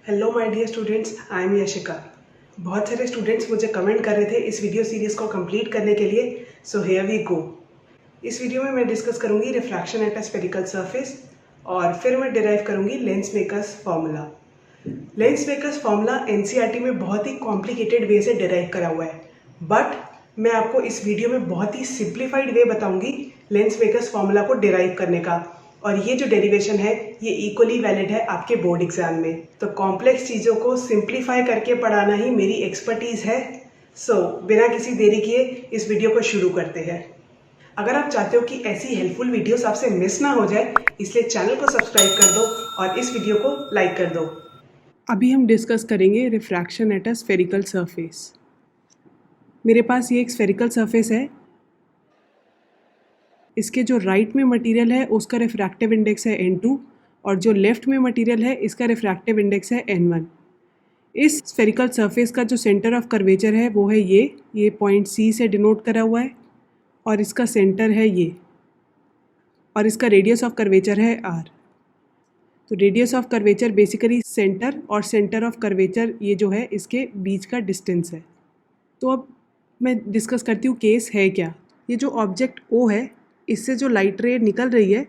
Hello my dear students, I am Yashika. बहुत सारे students मुझे कमेंट कर रहे थे इस वीडियो सीरीज़ को कंप्लीट करने के लिए, सो हियर वी गो। इस वीडियो में मैं डिस्कस करूंगी refraction at a spherical surface और फिर मैं डिराइव करूंगी lens makers formula. Lens makers formula NCERT में बहुत ही कॉम्प्लिकेटेड वे से डिराइव करा हुआ है, बट मैं आपको इस वीडियो में बहुत ही सिंप्लीफाइड वे बताऊंगी लेंस मेकर्स फार्मूला को डिराइव करने का। और ये जो डेरिवेशन है ये इक्वली वैलिड है आपके बोर्ड एग्जाम में। तो कॉम्प्लेक्स चीज़ों को सिंप्लीफाई करके पढ़ाना ही मेरी एक्सपर्टीज़ है। सो बिना किसी देरी किए इस वीडियो को शुरू करते हैं। अगर आप चाहते हो कि ऐसी हेल्पफुल वीडियोस आपसे मिस ना हो जाए, इसलिए चैनल को सब्सक्राइब कर दो और इस वीडियो को लाइक कर दो। अभी हम डिस्कस करेंगे refraction at a spherical surface. मेरे पास ये एक स्फेरिकल सरफेस है। इसके जो राइट में मटेरियल है उसका रिफ्रैक्टिव इंडेक्स है n2 और जो लेफ्ट में मटेरियल है इसका रिफ्रैक्टिव इंडेक्स है n1। इस स्फेरिकल सरफेस का जो सेंटर ऑफ कर्वेचर है वो है ये पॉइंट C से डिनोट करा हुआ है और इसका सेंटर है ये, और इसका रेडियस ऑफ कर्वेचर है r। तो radius of curvature basically centre और सेंटर ऑफ कर्वेचर ये जो है इसके बीच का डिस्टेंस है। तो अब मैं डिस्कस करती हूँ केस है क्या। ये जो ऑब्जेक्ट O है, इससे जो लाइट रे निकल रही है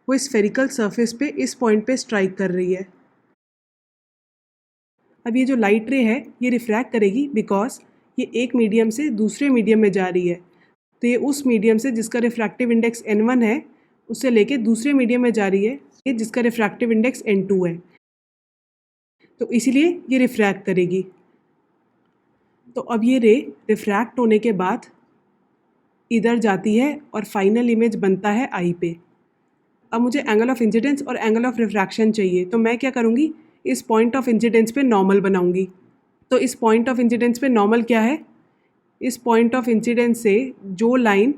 वो स्फेरिकल सरफेस पे इस पॉइंट पे स्ट्राइक कर रही है। अब ये जो लाइट रे है ये रिफ्रैक्ट करेगी बिकॉज ये एक मीडियम से दूसरे मीडियम में जा रही है। तो ये उस मीडियम से जिसका रिफ्रैक्टिव इंडेक्स n1 है उससे लेके दूसरे मीडियम में जा रही है ये जिसका रिफ्रैक्टिव इंडेक्स n2 है, तो इसीलिए ये रिफ्रैक्ट करेगी। तो अब ये रे रिफ्रैक्ट होने के बाद इधर जाती है और फाइनल इमेज बनता है आई पे। अब मुझे एंगल ऑफ इंसिडेंस और एंगल ऑफ रिफ्रैक्शन चाहिए, तो मैं क्या करूँगी, इस पॉइंट ऑफ इंसिडेंस पे नॉर्मल बनाऊँगी। तो इस पॉइंट ऑफ इंसिडेंस पे नॉर्मल क्या है, इस पॉइंट ऑफ इंसिडेंस से जो लाइन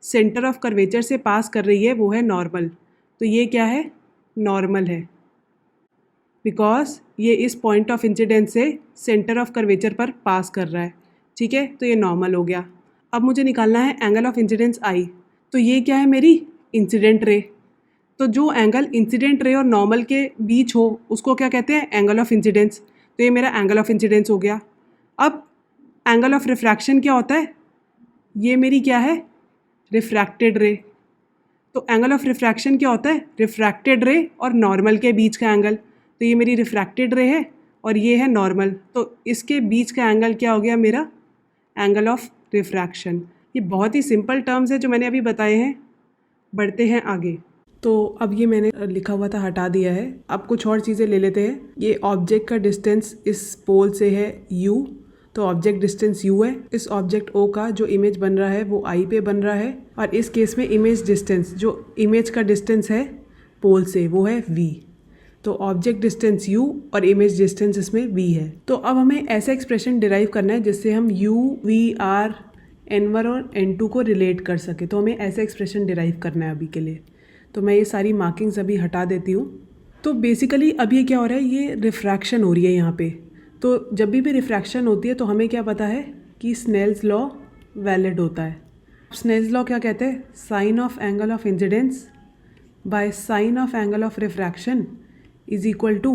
सेंटर ऑफ कर्वेचर से पास कर रही है वो है नॉर्मल। तो ये क्या है, नॉर्मल है, बिकॉज ये इस पॉइंट ऑफ इंसिडेंस से सेंटर ऑफ कर्वेचर पर पास कर रहा है। ठीक है, तो ये नॉर्मल हो गया। अब मुझे निकालना है एंगल ऑफ इंसिडेंस आई। तो ये क्या है, मेरी इंसिडेंट रे। तो जो एंगल इंसिडेंट रे और नॉर्मल के बीच हो उसको क्या कहते हैं, एंगल ऑफ इंसिडेंस। तो ये मेरा एंगल ऑफ इंसिडेंस हो गया। अब एंगल ऑफ रिफ्रैक्शन क्या होता है, ये मेरी क्या है, रिफ्रैक्टेड रे। तो एंगल ऑफ रिफ्रैक्शन क्या होता है, रिफ्रैक्टेड रे और नॉर्मल के बीच का एंगल। तो ये मेरी रिफ्रैक्टेड रे है और ये है नॉर्मल, तो इसके बीच का एंगल क्या हो गया, मेरा एंगल ऑफ रिफ्रैक्शन। ये बहुत ही सिंपल टर्म्स है जो मैंने अभी बताए हैं। बढ़ते हैं आगे। तो अब ये मैंने लिखा हुआ था हटा दिया है। अब कुछ और चीज़ें ले लेते हैं। ये ऑब्जेक्ट का डिस्टेंस इस पोल से है u, तो ऑब्जेक्ट डिस्टेंस u है। इस ऑब्जेक्ट O का जो इमेज बन रहा है वो I पे बन रहा है, और इस केस में इमेज डिस्टेंस, जो इमेज का डिस्टेंस है पोल से, वो है v। तो ऑब्जेक्ट डिस्टेंस u और इमेज डिस्टेंस इसमें v है। तो अब हमें ऐसा एक्सप्रेशन डिराइव करना है जिससे हम u, v, r, n1 और n2 को रिलेट कर सके। तो हमें ऐसा एक्सप्रेशन डिराइव करना है अभी के लिए। तो मैं ये सारी मार्किंग्स अभी हटा देती हूँ। तो बेसिकली अब ये क्या हो रहा है, ये रिफ्रैक्शन हो रही है यहाँ पे। तो जब भी रिफ्रैक्शन होती है तो हमें क्या पता है कि स्नेल्स लॉ वैलिड होता है। स्नेल्स लॉ क्या कहते हैं, sine of angle of incidence by sine of angle of refraction is equal to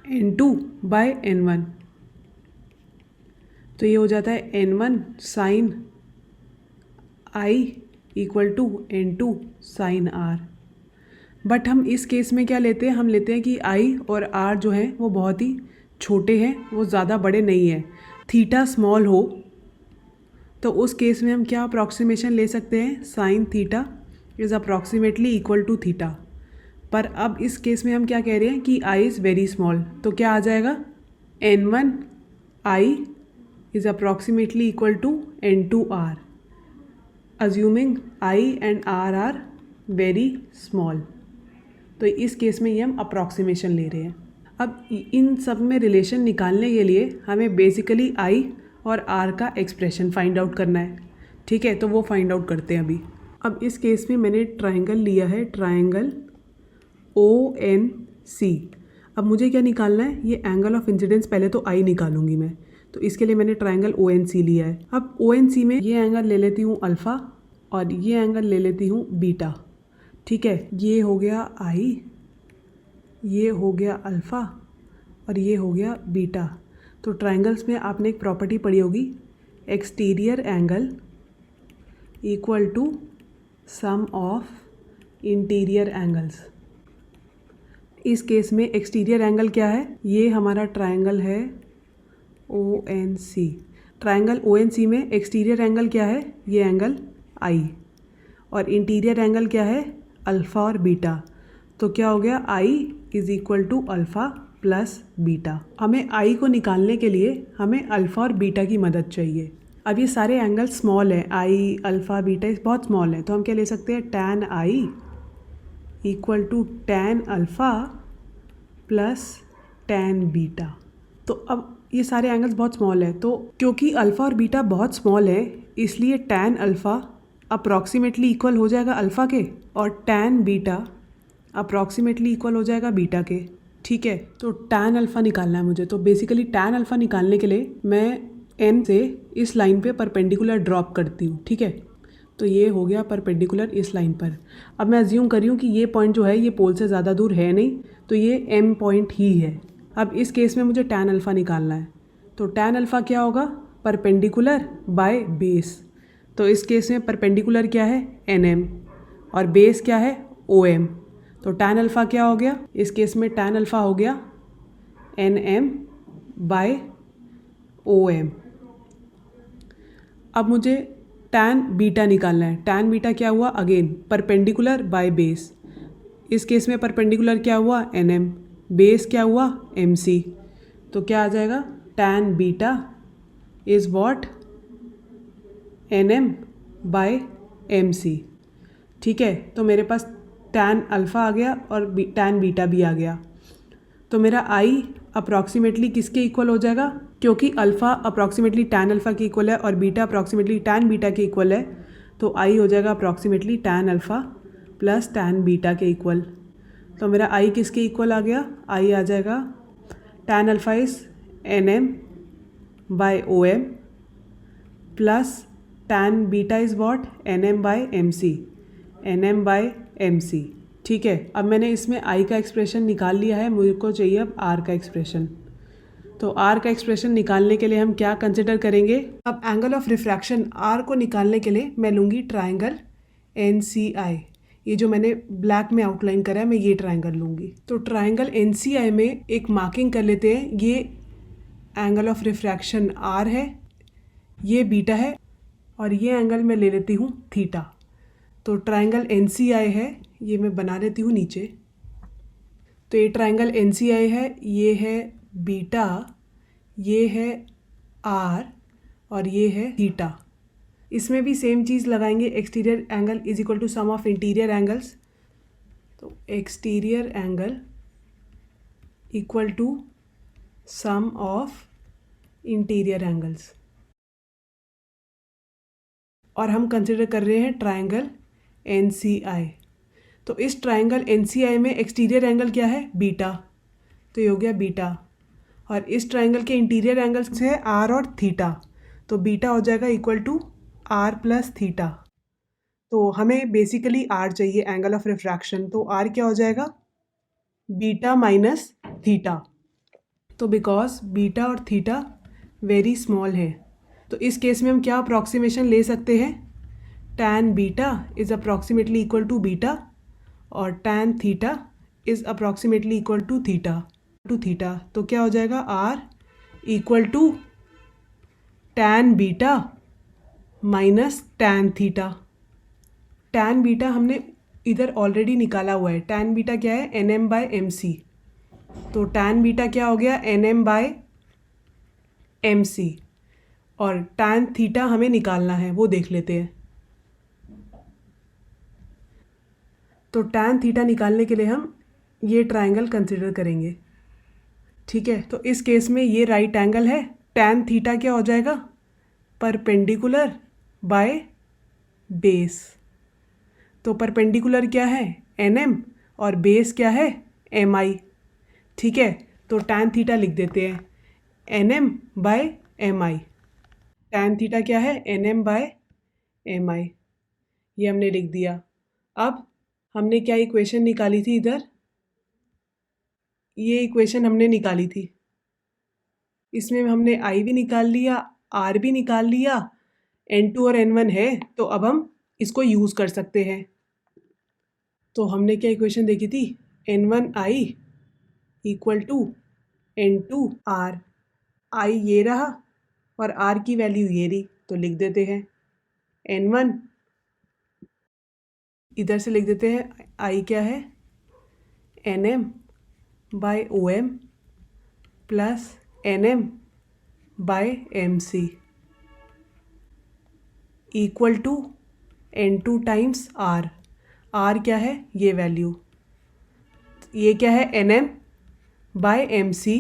n2 by n1। तो ये हो जाता है n1 sine i equal to n2 sine r। But हम इस केस में क्या लेते हैं, हम लेते हैं कि i और r जो हैं वो बहुत ही छोटे हैं, वो ज़्यादा बड़े नहीं हैं। थीटा स्मॉल हो तो उस केस में हम क्या अप्रॉक्सीमेशन ले सकते हैं, sine theta is approximately equal to theta. पर अब इस केस में हम क्या कह रहे हैं कि i इज़ वेरी स्मॉल, तो क्या आ जाएगा, n1 i is approximately equal to n2 r, assuming I and R are very small। तो इस केस में ये हम अप्रॉक्सीमेशन ले रहे हैं। अब इन सब में रिलेशन निकालने के लिए हमें बेसिकली I और R का एक्सप्रेशन फाइंड आउट करना है। ठीक है, तो वो फाइंड आउट करते हैं अभी। अब इस केस में मैंने ट्रायंगल लिया है, ट्रायंगल ONC। अब मुझे क्या निकालना है, ये एंगल ऑफ इंसिडेंस पहले तो I निकालूंगी मैं, तो इसके लिए मैंने ट्रायंगल ONC लिया है। अब ONC में ये एंगल ले लेती हूँ अल्फ़ा और ये एंगल ले लेती हूँ बीटा। ठीक है, ये हो गया I, ये हो गया अल्फ़ा, और ये हो गया बीटा। तो ट्राइंगल्स में आपने एक प्रॉपर्टी पढ़ी होगी, exterior angle equal to sum of interior angles. इस केस में एक्सटीरियर एंगल क्या है, ये हमारा ट्राइंगल है ONC। ट्राइंगल ONC में एक्सटीरियर एंगल क्या है, ये एंगल I, और इंटीरियर एंगल क्या है, अल्फ़ा और बीटा। तो क्या हो गया, I is equal to alpha plus beta. हमें I को निकालने के लिए हमें अल्फ़ा और बीटा की मदद चाहिए। अब ये सारे एंगल स्मॉल है, I अल्फ़ा बीटा बहुत स्मॉल है, तो हम क्या ले सकते हैं, tan I equal to tan alpha plus tan beta. तो अब ये सारे एंगल्स बहुत स्मॉल है, तो क्योंकि अल्फ़ा और बीटा बहुत स्मॉल है इसलिए tan अल्फ़ा अप्रॉक्सीमेटली इक्वल हो जाएगा अल्फ़ा के, और tan बीटा अप्रॉक्सीमेटली इक्वल हो जाएगा बीटा के। ठीक है, तो tan अल्फ़ा निकालना है मुझे। तो बेसिकली tan अल्फ़ा निकालने के लिए मैं n से इस लाइन पे परपेंडिकुलर ड्रॉप करती हूँ। ठीक है, तो ये हो गया परपेंडिकुलर इस लाइन पर। अब मैं अज्यूम कर रही हूँ कि ये पॉइंट जो है ये पोल से ज़्यादा दूर है नहीं, तो ये m पॉइंट ही है। अब इस केस में मुझे tan अल्फ़ा निकालना है। तो tan अल्फ़ा क्या होगा, परपेंडिकुलर बाय बेस। तो इस केस में परपेंडिकुलर क्या है, NM, और बेस क्या है, OM। तो tan अल्फ़ा क्या हो गया, इस केस में tan अल्फ़ा हो गया NM बाय OM। अब मुझे tan बीटा निकालना है। tan बीटा क्या हुआ, अगेन परपेंडिकुलर बाय बेस। इस केस में परपेंडिकुलर क्या हुआ, NM, बेस क्या हुआ, MC। तो क्या आ जाएगा, tan beta is what, NM by MC। ठीक है, तो मेरे पास tan अल्फ़ा आ गया और tan बीटा भी आ गया। तो मेरा I अप्रॉक्सीमेटली किसके इक्वल हो जाएगा, क्योंकि अल्फ़ा अप्रॉक्सीमेटली tan अल्फ़ा के इक्वल है और बीटा अप्रॉक्सीमेटली tan बीटा के इक्वल है, तो I हो जाएगा approximately tan alpha plus tan beta के इक्वल। तो मेरा I किसके इक्वल आ गया, I आ जाएगा tan alpha is NM by OM plus tan beta is what, NM by MC, NM by MC। ठीक है, अब मैंने इसमें I का एक्सप्रेशन निकाल लिया है, मुझे को चाहिए अब R का एक्सप्रेशन। तो R का एक्सप्रेशन निकालने के लिए हम क्या कंसिडर करेंगे, अब एंगल ऑफ रिफ्रैक्शन R को निकालने के लिए मैं लूँगी ट्राइंगल NCI। ये जो मैंने ब्लैक में आउटलाइन करा है, मैं ये ट्राइंगल लूँगी। तो ट्राइंगल NCI में एक मार्किंग कर लेते हैं, ये एंगल ऑफ रिफ्रैक्शन R है, ये बीटा है, और ये एंगल मैं ले लेती हूँ थीटा। तो ट्राइंगल NCI है, ये मैं बना लेती हूँ नीचे। तो ये ट्राइंगल NCI है, ये है बीटा, ये है R, और ये है थीटा। इसमें भी सेम चीज़ लगाएंगे, exterior angle is equal to sum of interior angles. तो exterior angle equal to sum of interior angles, और हम कंसिडर कर रहे हैं ट्राइंगल NCI। तो इस ट्राइंगल NCI में एक्सटीरियर एंगल क्या है, बीटा, तो ये हो गया बीटा, और इस ट्राइंगल के इंटीरियर एंगल्स है R और थीटा, तो बीटा हो जाएगा equal to R plus theta. तो हमें बेसिकली R चाहिए, एंगल ऑफ रिफ्रैक्शन, तो R क्या हो जाएगा, बीटा माइनस थीटा। तो बिकॉज बीटा और थीटा वेरी स्मॉल है, तो इस केस में हम क्या अप्रॉक्सीमेशन ले सकते हैं, tan beta is approximately equal to beta, और tan theta is approximately equal to theta. तो क्या हो जाएगा, R equal to tan beta minus tan theta. tan beta हमने इधर ऑलरेडी निकाला हुआ है, tan बीटा क्या है, NM बाय MC। तो tan बीटा क्या हो गया, NM बाय MC, और tan थीटा हमें निकालना है, वो देख लेते हैं। तो tan थीटा निकालने के लिए हम ये ट्राइंगल कंसिडर करेंगे। ठीक है, तो इस केस में ये राइट एंगल है, tan थीटा क्या हो जाएगा, परपेंडिकुलर बाय बेस। तो परपेंडिकुलर क्या है, NM, और बेस क्या है, MI। ठीक है, तो tan थीटा लिख देते हैं NM by MI। tan theta क्या है, NM बाय MI, ये हमने लिख दिया। अब हमने क्या इक्वेशन निकाली थी इधर, ये इक्वेशन हमने निकाली थी, इसमें हमने आई भी निकाल लिया, आर भी निकाल लिया, N2 और N1 है, तो अब हम इसको यूज़ कर सकते हैं। तो हमने क्या इक्वेशन देखी थी, N1I इक्वल टू N2R। आई ये रहा और आर की वैल्यू ये रही, तो लिख देते हैं N1, इधर से लिख देते हैं आई क्या है, NM by OM plus NM by MC equal to N2 times R। R क्या है, ये वैल्यू, ये क्या है, NM by MC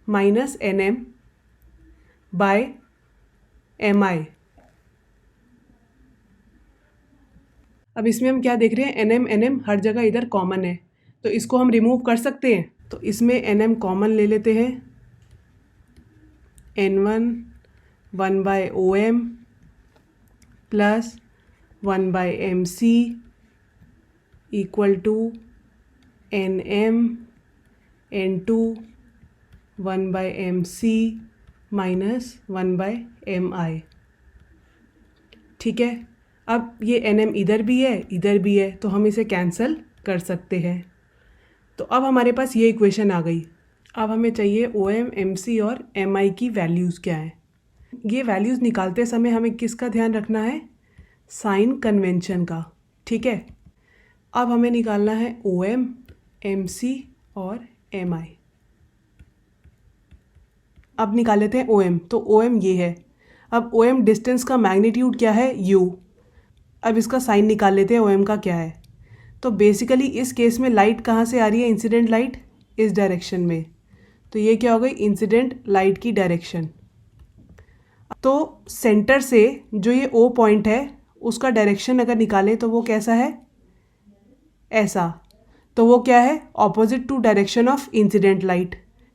minus NM by MI। अब इसमें हम क्या देख रहे हैं, NM हर जगह इधर कॉमन है, तो इसको हम रिमूव कर सकते हैं। तो इसमें NM कॉमन ले लेते हैं, N1 1 by OM plus 1 by MC equal to NM N2 1 by MC minus 1 by MI। ठीक है, अब ये NM इधर भी है, इधर भी है, तो हम इसे कैंसिल कर सकते हैं। तो अब हमारे पास ये इक्वेशन आ गई। अब हमें चाहिए OM, MC और MI की वैल्यूज़ क्या है। ये वैल्यूज़ निकालते समय हमें किसका ध्यान रखना है, साइन कन्वेंशन का। ठीक है, अब हमें निकालना है OM, MC और MI। अब निकाल लेते हैं OM। तो OM ये है। अब OM डिस्टेंस का मैग्नीट्यूड क्या है, U। अब इसका साइन निकाल लेते हैं OM का क्या है। तो बेसिकली इस केस में लाइट कहाँ से आ रही है, इंसिडेंट लाइट इस डायरेक्शन में, तो ये क्या हो गई, इंसिडेंट लाइट की डायरेक्शन। तो सेंटर से जो ये O पॉइंट है उसका डायरेक्शन अगर निकालें तो वो कैसा है, ऐसा। तो वो क्या है, opposite to direction of incident light.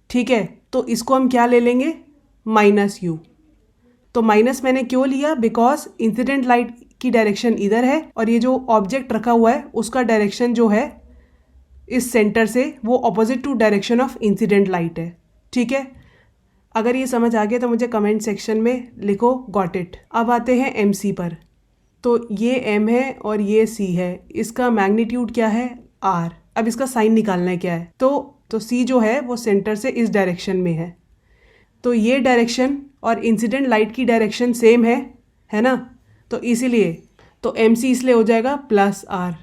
ठीक है, तो इसको हम क्या ले लेंगे, माइनस U। तो माइनस मैंने क्यों लिया, बिकॉज इंसिडेंट लाइट की डायरेक्शन इधर है और ये जो ऑब्जेक्ट रखा हुआ है उसका डायरेक्शन जो है इस सेंटर से वो opposite to direction of incident light है। ठीक है, अगर ये समझ आ गया तो मुझे कमेंट सेक्शन में लिखो गॉट इट। अब आते हैं MC पर। तो ये M है और ये C है, इसका मैग्नीट्यूड क्या है, R। अब इसका साइन निकालना है क्या है, तो C जो है वो सेंटर से इस डायरेक्शन में है, तो ये डायरेक्शन और इंसिडेंट लाइट की डायरेक्शन सेम है ना, तो इसीलिए तो MC इसलिए हो जाएगा प्लस R।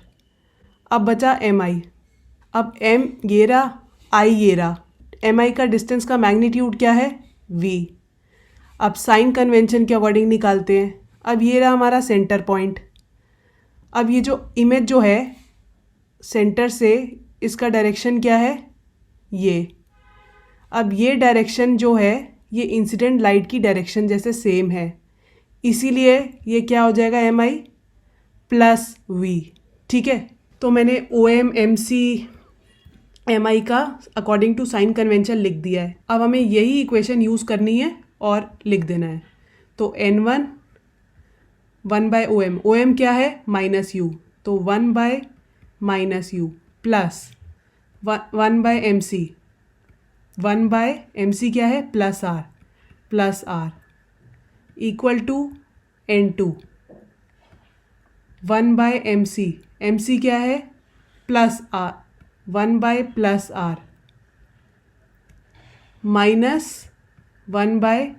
अब बचा MI। अब M ये रहा, I ये रहा, MI का डिस्टेंस का मैग्नीट्यूड क्या है, V। अब साइन कन्वेंशन के अकॉर्डिंग निकालते हैं। अब ये रहा हमारा सेंटर पॉइंट। अब ये जो इमेज जो है सेंटर से, इसका डायरेक्शन क्या है, ये। अब ये डायरेक्शन जो है ये इंसिडेंट लाइट की डायरेक्शन जैसे सेम है, इसीलिए ये क्या हो जाएगा, MI प्लस V। ठीक है, तो मैंने OM, MC, MI का अकॉर्डिंग टू साइन कन्वेंशन लिख दिया है। अब हमें यही इक्वेशन यूज़ करनी है और लिख देना है। तो N1 1 बाय OM क्या है, माइनस U, तो 1 by minus U plus 1 by MC, 1 by MC क्या है, plus R equal to N2 1 by MC क्या है, plus R, 1 by plus R minus 1 by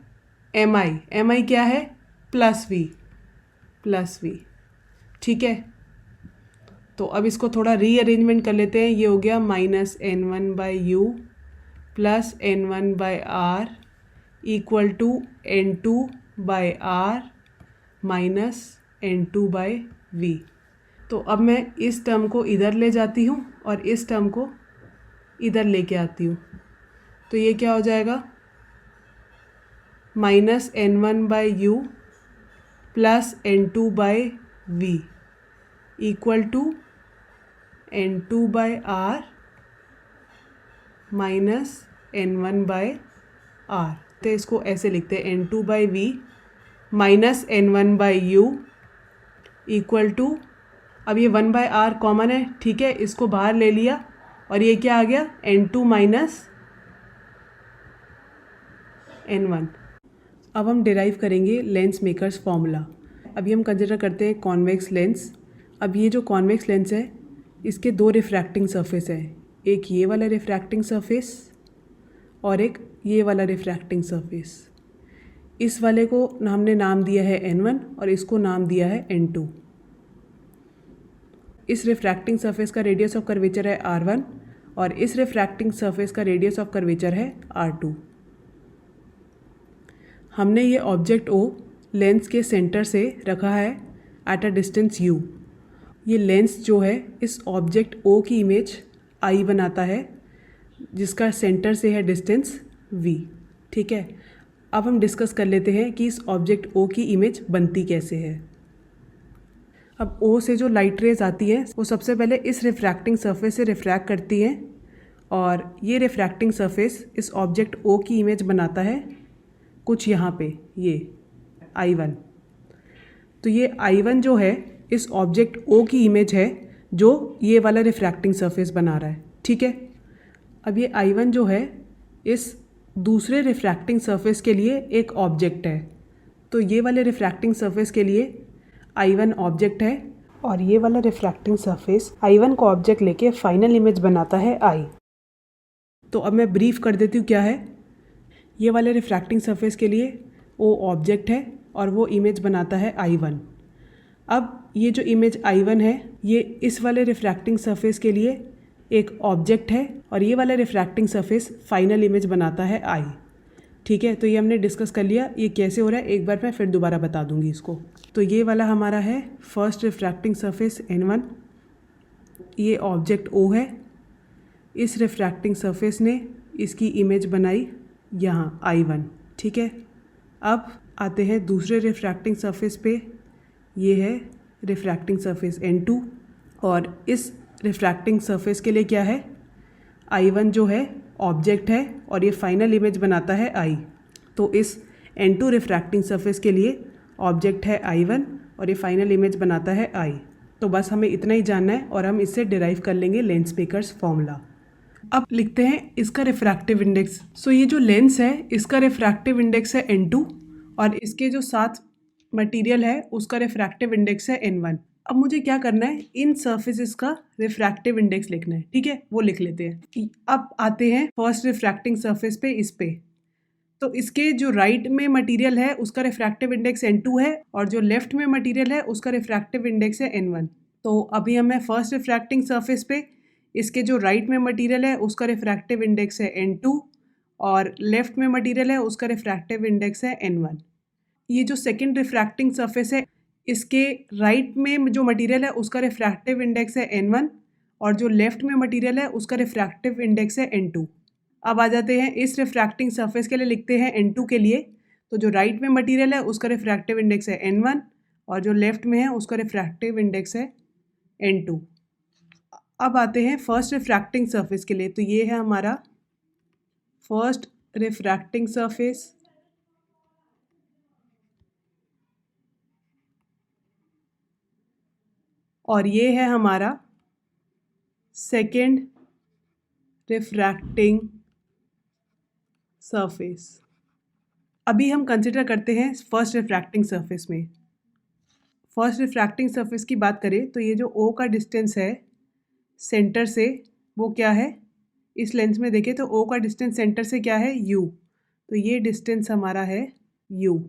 MI क्या है, प्लस V। ठीक है, तो अब इसको थोड़ा रीअरेंजमेंट कर लेते हैं। ये हो गया minus N1 by U plus N1 by R equal to N2 by R minus N2 by V। तो अब मैं इस टर्म को इधर ले जाती हूँ और इस टर्म को इधर लेके आती हूँ, तो ये क्या हो जाएगा, minus N1 by U plus N2 by V equal to N2 by R minus N1 by R। तो इसको ऐसे लिखते हैं, N2 by V minus N1 by U equal to, अब ये 1 बाय R कॉमन है, ठीक है, इसको बाहर ले लिया और ये क्या आ गया, N2 माइनस n1। अब हम डिराइव करेंगे लेंस मेकर्स फॉर्मूला। अभी हम कंसिडर करते हैं कॉन्वेक्स लेंस। अब ये जो कॉन्वेक्स लेंस है इसके दो रिफ्रैक्टिंग सरफेस है, एक ये वाला रिफ्रैक्टिंग सरफेस और एक ये वाला रिफ्रैक्टिंग सरफेस। इस वाले को हमने नाम दिया है n1 और इसको नाम दिया है n2। इस रिफ्रैक्टिंग सरफेस का रेडियस ऑफ कर्वेचर है r1 और इस रिफ्रैक्टिंग सरफेस का रेडियस ऑफ कर्वेचर है r2। हमने ये ऑब्जेक्ट O लेंस के सेंटर से रखा है एट अ डिस्टेंस u। ये लेंस जो है इस ऑब्जेक्ट O की इमेज I बनाता है जिसका सेंटर से है डिस्टेंस v। ठीक है, अब हम डिस्कस कर लेते हैं कि इस ऑब्जेक्ट O की इमेज बनती कैसे है। अब O से जो लाइट रेज आती है वो सबसे पहले इस रिफ्रैक्टिंग सरफेस से रिफ्रैक्ट करती हैं और ये रिफ्रैक्टिंग सरफेस इस ऑब्जेक्ट O की इमेज बनाता है कुछ यहाँ पे, ये I1। तो ये I1 जो है इस ऑब्जेक्ट O की इमेज है जो ये वाला रिफ्रैक्टिंग सरफेस बना रहा है। ठीक है, अब ये I1 जो है इस दूसरे रिफ्रैक्टिंग सरफेस के लिए एक ऑब्जेक्ट है। तो ये वाले रिफ्रैक्टिंग सरफेस के लिए I1 ऑब्जेक्ट है और ये वाला रिफ्रैक्टिंग सरफेस I1 को ऑब्जेक्ट लेके फाइनल इमेज बनाता है I। तो अब मैं ब्रीफ कर देती हूँ क्या है। ये वाले रिफ्रैक्टिंग सरफेस के लिए O ऑब्जेक्ट है और वो इमेज बनाता है I1। अब ये जो इमेज I1 है ये इस वाले रिफ्रैक्टिंग सरफेस के लिए एक ऑब्जेक्ट है और ये वाला रिफ्रैक्टिंग सरफेस फाइनल इमेज बनाता है I। ठीक है, तो ये हमने डिस्कस कर लिया। ये कैसे हो रहा है एक बार मैं फिर दोबारा बता दूंगी इसको। तो ये वाला हमारा है फर्स्ट रिफ्रैक्टिंग सरफेस n1, ये ऑब्जेक्ट O है। इस रिफ्रैक्टिंग सरफेस ने इसकी इमेज बनाई यहाँ I1। ठीक है, अब आते हैं दूसरे रिफ्रैक्टिंग सरफेस पे, ये है रिफ्रैक्टिंग सरफेस n2 और इस रिफ्रैक्टिंग सरफेस के लिए क्या है, I1 जो है ऑब्जेक्ट है और ये फाइनल इमेज बनाता है I। तो इस n2 रिफ्रैक्टिंग सरफेस के लिए ऑब्जेक्ट है I1 और ये फाइनल इमेज बनाता है I। तो बस हमें इतना ही जानना है और हम इससे डिराइव कर लेंगे लेंस मेकर्स फॉर्मूला। अब लिखते हैं इसका रिफ्रैक्टिव इंडेक्स। सो ये जो लेंस है इसका रिफ्रैक्टिव इंडेक्स है n2 और इसके जो साथ मटेरियल है उसका रिफ्रैक्टिव इंडेक्स है n1। अब मुझे क्या करना है, इन सरफेसेस का रिफ्रैक्टिव इंडेक्स लिखना है। ठीक है, वो लिख लेते हैं। अब आते हैं फर्स्ट रिफ्रैक्टिंग सरफेस पे, इस पे। तो इसके जो राइट में मटेरियल है उसका रिफ्रैक्टिव इंडेक्स n2 है और जो लेफ्ट में मटेरियल है उसका रिफ्रैक्टिव इंडेक्स है n1। तो अभी हमें फर्स्ट रिफ्रैक्टिंग सरफेस पे इसके जो राइट में मटेरियल है उसका रिफ्रैक्टिव इंडेक्स है n2 और लेफ्ट में मटेरियल है उसका रिफ्रैक्टिव इंडेक्स है n1। ये जो सेकेंड रिफ्रैक्टिंग सरफेस है इसके राइट में जो मटेरियल है उसका रिफ्रैक्टिव इंडेक्स है n1 और जो लेफ्ट में मटेरियल है उसका रिफ्रैक्टिव इंडेक्स है n2। अब आ जाते हैं इस रिफ्रैक्टिंग सरफेस के लिए, लिखते हैं n2 के लिए। तो जो राइट में मटेरियल है उसका रिफ्रैक्टिव इंडेक्स है n1 और जो लेफ्ट में है उसका रिफ्रैक्टिव इंडेक्स है n2। अब आते हैं फर्स्ट रिफ्रैक्टिंग सरफेस के लिए। तो ये है हमारा फर्स्ट रिफ्रैक्टिंग सरफेस और ये है हमारा सेकेंड रिफ्रैक्टिंग सरफेस। अभी हम कंसिडर करते हैं फर्स्ट रिफ्रैक्टिंग सरफेस में। फर्स्ट रिफ्रैक्टिंग सरफेस की बात करें तो ये जो O का डिस्टेंस है सेंटर से वो क्या है, इस लेंस में देखें तो O का डिस्टेंस सेंटर से क्या है, U। तो ये डिस्टेंस हमारा है U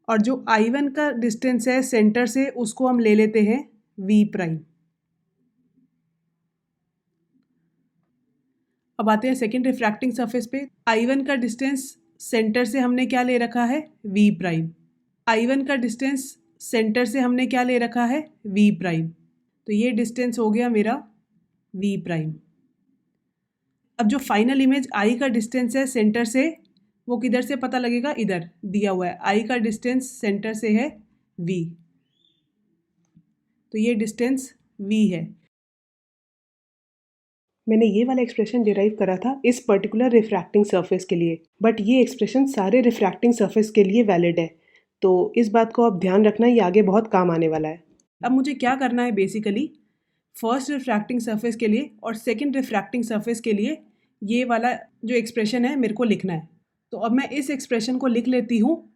और जो I1 का डिस्टेंस है सेंटर से उसको हम ले लेते हैं V'। अब आते हैं सेकेंड रिफ्रैक्टिंग सरफेस पे। I1 का डिस्टेंस सेंटर से हमने क्या ले रखा है, V'। I1 का डिस्टेंस सेंटर से हमने क्या ले रखा है, V'। तो ये डिस्टेंस हो गया मेरा V'। अब जो फाइनल इमेज I का डिस्टेंस है सेंटर से वो किधर से पता लगेगा, इधर दिया हुआ है I का डिस्टेंस सेंटर से है V। तो ये डिस्टेंस V है। मैंने ये वाला एक्सप्रेशन डिराइव करा था इस पर्टिकुलर रिफ्रैक्टिंग सरफेस के लिए, बट ये एक्सप्रेशन सारे रिफ्रैक्टिंग सरफेस के लिए वैलिड है। तो इस बात को आप ध्यान रखना, ये आगे बहुत काम आने वाला है। अब मुझे क्या करना है, बेसिकली फर्स्ट रिफ्रैक्टिंग सरफेस के लिए और सेकंड रिफ्रैक्टिंग सरफेस के लिए ये वाला जो एक्सप्रेशन है मेरे को लिखना है। तो अब मैं इस एक्सप्रेशन को लिख लेती हूँ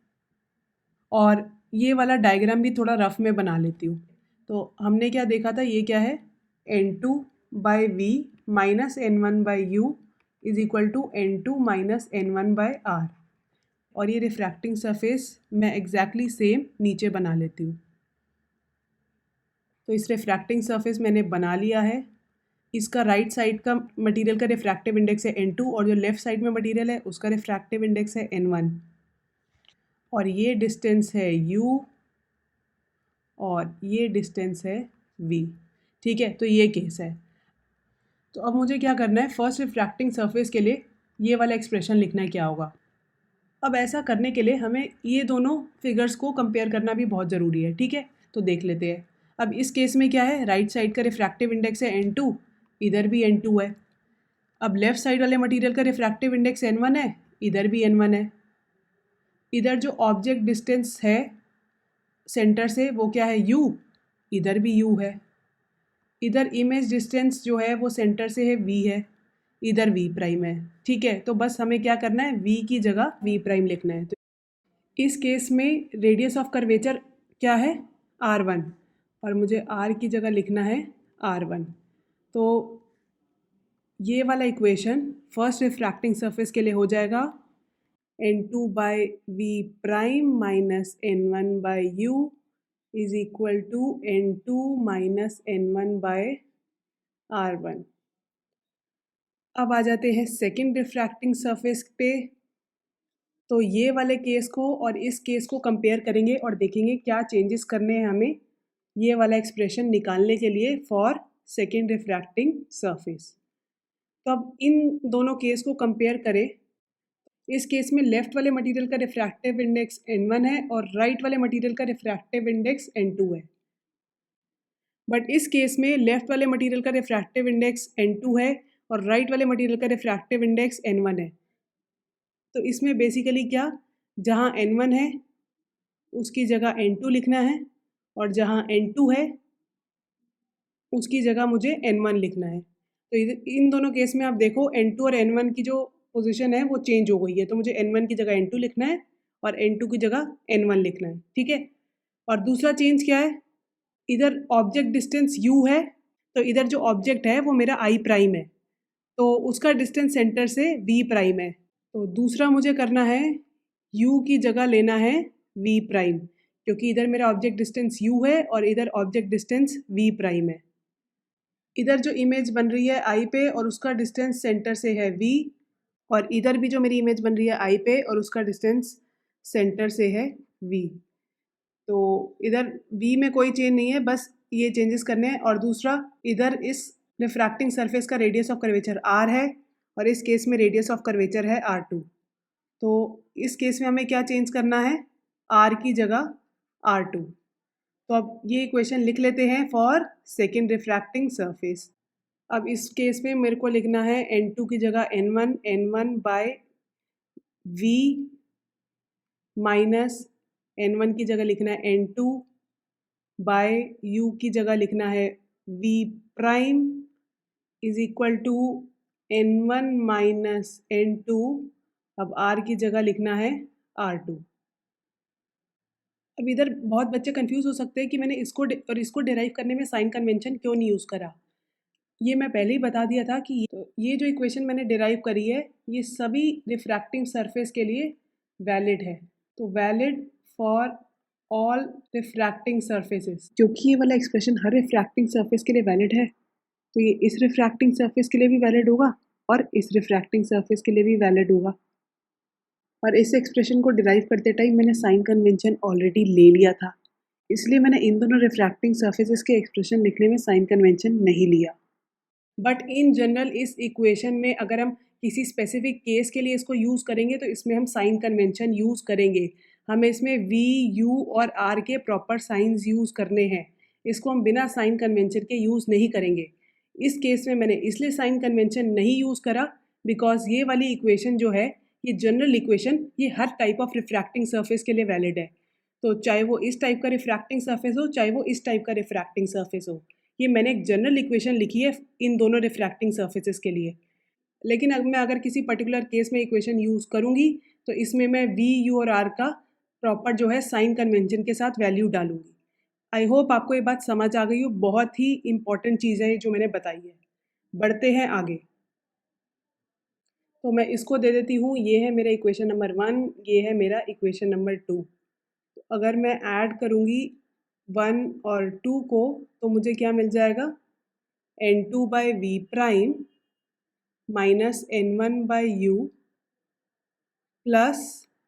और ये वाला डायग्राम भी थोड़ा रफ में बना लेती हूँ। तो हमने क्या देखा था, ये क्या है, N2/V minus N1/U is equal to N2 minus N1/R। और ये रिफ्रैक्टिंग सरफेस मैं एग्जैक्टली सेम नीचे बना लेती हूँ। तो इस रिफ्रैक्टिंग सरफेस मैंने बना लिया है। इसका राइट साइड का मटेरियल का रिफ्रैक्टिव इंडेक्स है N2 और जो लेफ्ट साइड में मटेरियल है उसका रिफ्रैक्टिव इंडेक्स है N1। और ये डिस्टेंस है U और ये डिस्टेंस है V। ठीक है, तो ये केस है। तो अब मुझे क्या करना है, फर्स्ट रिफ्रैक्टिंग सरफेस के लिए ये वाला एक्सप्रेशन लिखना है, क्या होगा। अब ऐसा करने के लिए हमें ये दोनों फिगर्स को कंपेयर करना भी बहुत ज़रूरी है। ठीक है, तो देख लेते हैं। अब इस केस में क्या है, राइट साइड का रिफ्रैक्टिव इंडेक्स है N2, इधर भी N2 है। अब लेफ्ट साइड वाले मटेरियल का रिफ्रैक्टिव इंडेक्स N1 है, इधर भी N1 है। इधर जो ऑब्जेक्ट डिस्टेंस है सेंटर से वो क्या है, U, इधर भी U है। इधर इमेज डिस्टेंस जो है वो सेंटर से है V है, इधर V प्राइम है। ठीक है, तो बस हमें क्या करना है, V की जगह V प्राइम लिखना है। तो इस केस में रेडियस ऑफ कर्वेचर क्या है, R1, और मुझे R की जगह लिखना है R1। तो ये वाला इक्वेशन फर्स्ट रिफ्रैक्टिंग सरफेस के लिए हो जाएगा N2/V prime minus N1/U is equal to N2 minus N1/R1। अब आ जाते हैं सेकेंड रिफ्रैक्टिंग सरफेस पे। तो ये वाले केस को और इस केस को कंपेयर करेंगे और देखेंगे क्या चेंजेस करने हैं हमें ये वाला एक्सप्रेशन निकालने के लिए फॉर सेकेंड रिफ्रैक्टिंग सरफेस। तो अब इन दोनों केस को कंपेयर करें। इस केस में लेफ्ट वाले मटेरियल का रिफ्रैक्टिव इंडेक्स N1 है और राइट वाले मटेरियल का रिफ्रैक्टिव इंडेक्स N2 है। बट इस केस में लेफ्ट वाले मटेरियल का रिफ्रैक्टिव इंडेक्स N2 है और राइट वाले मटेरियल का रिफ्रैक्टिव इंडेक्स N1 है। तो इसमें बेसिकली क्या, जहाँ N1 है उसकी जगह N2 लिखना है और जहाँ N2 है उसकी जगह मुझे N1 लिखना है। तो इन दोनों केस में आप देखो N2 और N1 की जो पोजीशन है वो चेंज हो गई है। तो मुझे N1 की जगह N2 लिखना है और N2 की जगह N1 लिखना है। ठीक है, और दूसरा चेंज क्या है, इधर ऑब्जेक्ट डिस्टेंस U है, तो इधर जो ऑब्जेक्ट है वो मेरा I प्राइम है, तो उसका डिस्टेंस सेंटर से V प्राइम है। तो दूसरा मुझे करना है U की जगह लेना है V प्राइम, क्योंकि इधर मेरा ऑब्जेक्ट डिस्टेंस U है और इधर ऑब्जेक्ट डिस्टेंस V प्राइम है। इधर जो इमेज बन रही है I पे और उसका डिस्टेंस सेंटर से है V, और इधर भी जो मेरी इमेज बन रही है I पे और उसका डिस्टेंस सेंटर से है V। तो इधर V में कोई चेंज नहीं है, बस ये चेंजेस करने हैं। और दूसरा, इधर इस रिफ्रैक्टिंग सरफेस का रेडियस ऑफ कर्वेचर R है और इस केस में रेडियस ऑफ कर्वेचर है R2। तो इस केस में हमें क्या चेंज करना है, R की जगह R2। तो अब ये इक्वेशन लिख लेते हैं फॉर सेकेंड रिफ्रैक्टिंग सरफेस। अब इस केस में मेरे को लिखना है N2 की जगह N1, N1/V माइनस N1 की जगह लिखना है N2/U की जगह लिखना है V prime is equal to N1 minus N2। अब R की जगह लिखना है R2। अब इधर बहुत बच्चे कंफ्यूज हो सकते हैं कि मैंने इसको डिराइव करने में साइन कन्वेंशन क्यों नहीं यूज़ करा। ये मैं पहले ही बता दिया था कि ये जो इक्वेशन मैंने डिराइव करी है ये सभी रिफ्रैक्टिंग सरफेस के लिए वैलिड है। तो valid for all refracting surfaces. क्योंकि ये वाला एक्सप्रेशन हर रिफ्रैक्टिंग सरफेस के लिए वैलिड है, तो ये इस रिफ्रैक्टिंग सरफेस के लिए भी वैलिड होगा और इस रिफ्रैक्टिंग सरफेस के लिए भी वैलिड होगा। और इस एक्सप्रेशन को डिराइव करते टाइम मैंने साइन कन्वेंशन ऑलरेडी ले लिया था, इसलिए मैंने इन दोनों रिफ्रैक्टिंग सरफेसेस के एक्सप्रेशन लिखने में साइन कन्वेंशन नहीं लिया। बट इन जनरल इस इक्वेशन में अगर हम किसी स्पेसिफिक केस के लिए इसको यूज़ करेंगे तो इसमें हम साइन कन्वेंशन यूज़ करेंगे। हमें इसमें V, U और R के प्रॉपर साइंस यूज़ करने हैं। इसको हम बिना साइन कन्वेंशन के यूज़ नहीं करेंगे। इस केस में मैंने इसलिए साइन कन्वेंशन नहीं यूज़ करा बिकॉज ये वाली इक्वेशन जो है ये जनरल इक्वेशन ये हर टाइप ऑफ रिफ्रैक्टिंग सरफेस के लिए वैलिड है। तो चाहे वो इस टाइप का रिफ्रैक्टिंग सरफेस हो चाहे वो इस टाइप का रिफ्रैक्टिंग सरफेस हो, ये मैंने एक जनरल इक्वेशन लिखी है इन दोनों रिफ्रैक्टिंग सरफेसेस के लिए। लेकिन अब मैं अगर किसी पर्टिकुलर केस में इक्वेशन यूज़ करूँगी तो इसमें मैं वी यू और आर का प्रॉपर जो है साइन कन्वेंशन के साथ वैल्यू डालूंगी। आई होप आपको ये बात समझ आ गई हो। बहुत ही इंपॉर्टेंट चीज़ है जो मैंने बताई है। बढ़ते हैं आगे। तो मैं इसको दे देती हूँ, ये है मेरा इक्वेशन नंबर 1, ये है मेरा इक्वेशन नंबर 2। तो अगर मैं ऐड करूँगी 1 और 2 को तो मुझे क्या मिल जाएगा, n2 by v prime minus n1 by u plus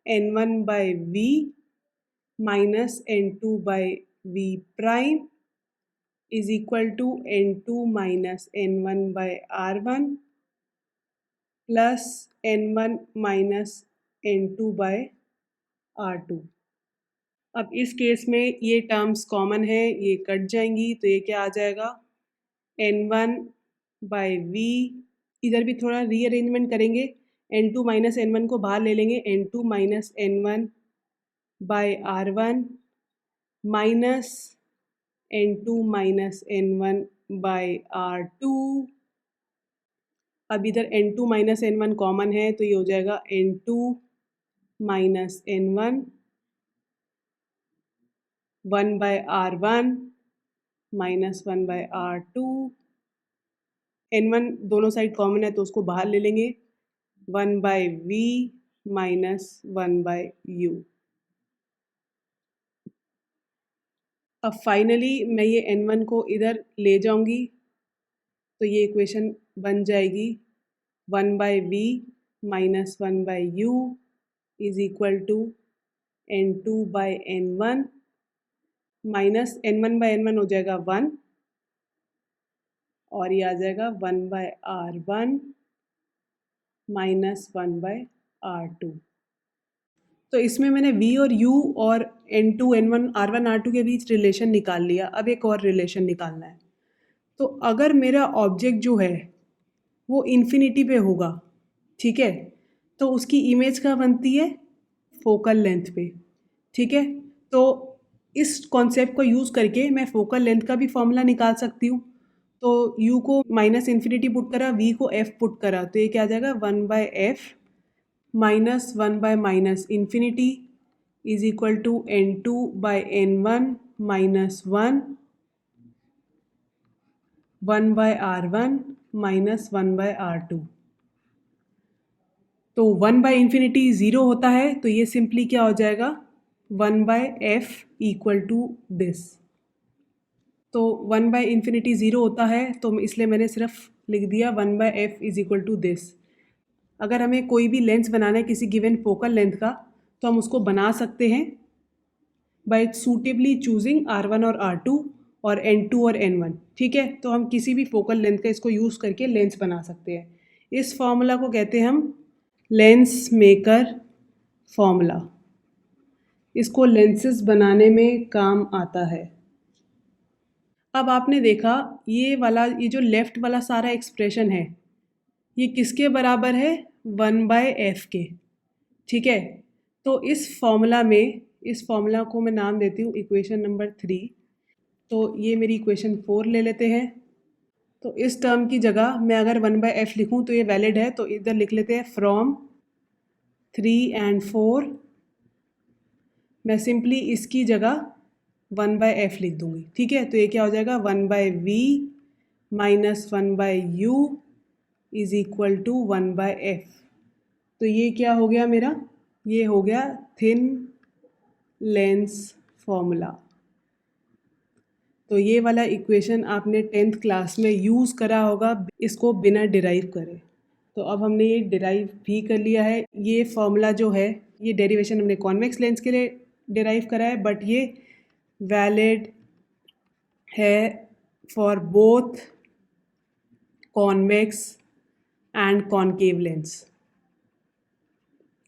n1 by v minus n2 by v prime is equal to n2 minus n1 by r1 plus n1 minus n2 by r2। अब इस case में ये terms common है, ये cut जाएंगी तो ये क्या आ जाएगा, n1 बाय v। इधर भी थोड़ा रीअरेंजमेंट करेंगे, n2 माइनस n1 को बाहर ले लेंगे, n2 minus n1 by r1 minus n2 minus n1 by r2। अब इधर n2 माइनस n1 कॉमन है तो ये हो जाएगा n2 minus n1 1 by r1 minus 1 by r2। n1 दोनों साइड कॉमन है तो उसको बाहर ले लेंगे, 1 by v minus 1 by u। अब फाइनली मैं ये n1 को इधर ले जाऊंगी तो ये इक्वेशन बन जाएगी 1 by v minus 1 by u is equal to n2 by n1 minus n1 by n1 हो जाएगा 1 और ये आ जाएगा 1 by r1 minus 1 by r2। तो इसमें मैंने v और u और n2 n1 r1 r2 के बीच रिलेशन निकाल लिया। अब एक और रिलेशन निकालना है। तो अगर मेरा ऑब्जेक्ट जो है वो इन्फिनिटी पे होगा, ठीक है, तो उसकी इमेज कहाँ बनती है, फोकल लेंथ पे। ठीक है, तो इस कॉन्सेप्ट को यूज़ करके मैं फोकल लेंथ का भी फॉर्मूला निकाल सकती हूँ। तो u को माइनस इन्फिनिटी पुट करा, v को f पुट करा, तो ये क्या आ जाएगा 1 by f minus 1 by minus infinity is equal to n2 by n1 minus 1 by r1 minus 1 by r2। तो 1 बाय इन्फिनिटी ज़ीरो होता है तो ये सिंपली क्या हो जाएगा 1 by f equal to this. तो 1 बाय इन्फिनिटी ज़ीरो होता है तो इसलिए मैंने सिर्फ लिख दिया 1 by f is equal to this. अगर हमें कोई भी लेंस बनाना है किसी गिवन फोकल लेंथ का तो हम उसको बना सकते हैं बाय सूटेबली चूजिंग r1 और r2 और n2 और n1। ठीक है, तो हम किसी भी फोकल लेंथ का इसको यूज़ करके लेंस बना सकते हैं। इस फॉर्मूला को कहते हैं हम लेंस मेकर फॉर्मूला। इसको लेंसेज बनाने में काम आता है। अब आपने देखा ये जो लेफ्ट वाला सारा एक्सप्रेशन है ये किसके बराबर है, 1 बाय एफ के। ठीक है, तो इस फॉर्मूला को मैं नाम देती हूँ इक्वेशन नंबर 3। तो ये मेरी इक्वेशन 4 ले लेते हैं। तो इस टर्म की जगह मैं अगर 1 बाय एफ लिखूँ तो ये वैलिड है, तो इधर लिख लेते हैं फ्रॉम 3 एंड 4। मैं सिंपली इसकी जगह 1 बाय एफ लिख दूंगी। ठीक है, तो ये क्या हो जाएगा 1 by v minus 1 by u is equal to 1 by f. तो ये क्या हो गया मेरा, ये हो गया थिन लेंस फॉर्मूला। तो ये वाला इक्वेशन आपने 10th क्लास में यूज़ करा होगा इसको बिना डिराइव करे। तो अब हमने ये डिराइव भी कर लिया है। ये फॉर्मूला जो है ये डेरिवेशन हमने कॉन्वेक्स लेंस के लिए डिराइव करा है, बट ये वैलिड है for both convex and concave lens.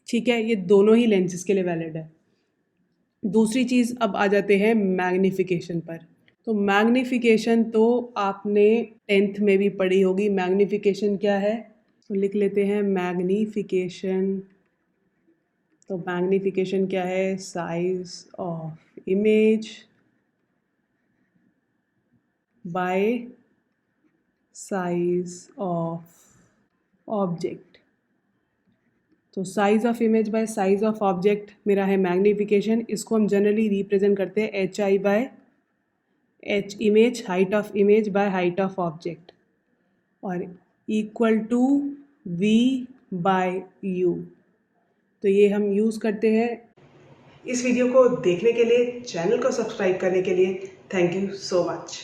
ठीक है, ये दोनों ही लेंसेज के लिए वैलिड है। दूसरी चीज़, अब आ जाते हैं मैग्नीफिकेशन पर। तो मैग्नीफिकेशन तो आपने 10th में भी पढ़ी होगी। मैग्नीफिकेशन क्या है, तो लिख लेते हैं मैग्नीफिकेशन। तो मैग्नीफिकेशन क्या है, size of image by size of object. तो size of image by size of object मेरा है मैग्नीफिकेशन। इसको हम जनरली रिप्रेजेंट करते हैं HI by H image, height of image by height of object, और equal to V by U। तो ये हम यूज़ करते हैं। इस वीडियो को देखने के लिए, चैनल को सब्सक्राइब करने के लिए थैंक यू सो मच।